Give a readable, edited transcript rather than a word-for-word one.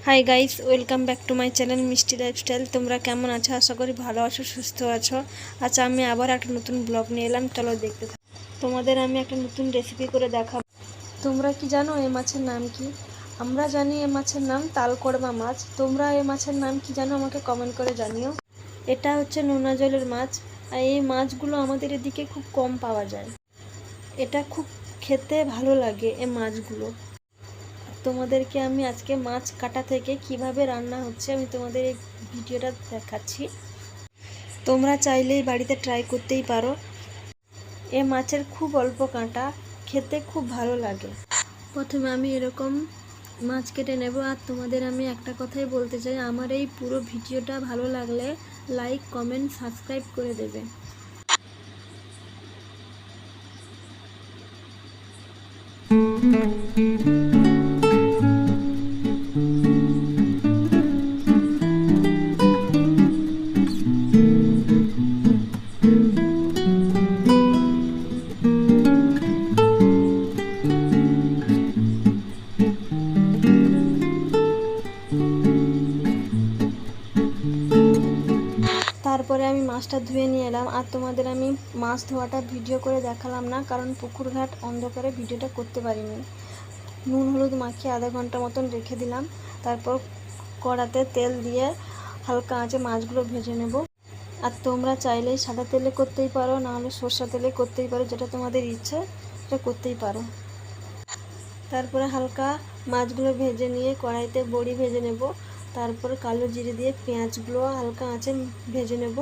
Hi guys, welcome back to my channel মিষ্টি lifestyle. তোমরা কেমন আছো? আশা করি ভালো আছো, সুস্থ আছো। আচ্ছা, আমি আবার একটা নতুন ব্লগ নিয়ে এলাম, চলো দেখতে থাকো। তোমাদের আমি একটা নতুন রেসিপি করে দেখাবো। তোমরা কি জানো এই মাছের নাম কি? আমরা জানি এই মাছের নাম তালকড়মা মাছ। তোমরা এই মাছের নাম কি জানো আমাকে কমেন্ট করে জানিও। এটা হচ্ছে নোনা জলের মাছ, আর এই মাছগুলো আমাদের এদিকে খুব কম পাওয়া যায়। এটা খুব খেতে ভালো লাগে এই মাছগুলো। তোমাদেরকে আমি আজকে মাছ কাটা থেকে কিভাবে রান্না হচ্ছে আমি তোমাদের এই ভিডিওটা দেখাচ্ছি। তোমরা চাইলেই বাড়িতে ট্রাই করতেই পারো। এ মাছের খুব অল্প কাঁটা, খেতে খুব ভালো লাগে। প্রথমে আমি এরকম মাছ কেটে নেব। আর তোমাদের আমি একটা কথাই বলতে চাই, আমার এই পুরো ভিডিওটা ভালো লাগলে লাইক, কমেন্ট, সাবস্ক্রাইব করে দেবে। তারপরে আমি মাছটা ধুয়ে নিয়ে এলাম। আর তোমাদের আমি মাছ ধোয়াটা ভিডিও করে দেখালাম না, কারণ পুকুর ঘাট অন্ধকারে ভিডিওটা করতে পারিনি। নুন হলুদ মাখিয়ে আধা ঘন্টা মতন রেখে দিলাম। তারপর কড়াতে তেল দিয়ে হালকা আঁচে মাছগুলো ভেজে নেব। আর তোমরা চাইলেই সাদা তেলে করতেই পারো, নাহলে সরষা তেলে করতেই পারো, যেটা তোমাদের ইচ্ছে সেটা করতেই পারো। তারপরে হালকা মাছগুলো ভেজে নিয়ে কড়াইতে বড়ি ভেজে নেব। তারপর কালো জিরে দিয়ে পেঁয়াজগুলো হালকা আঁচে ভেজে নেব।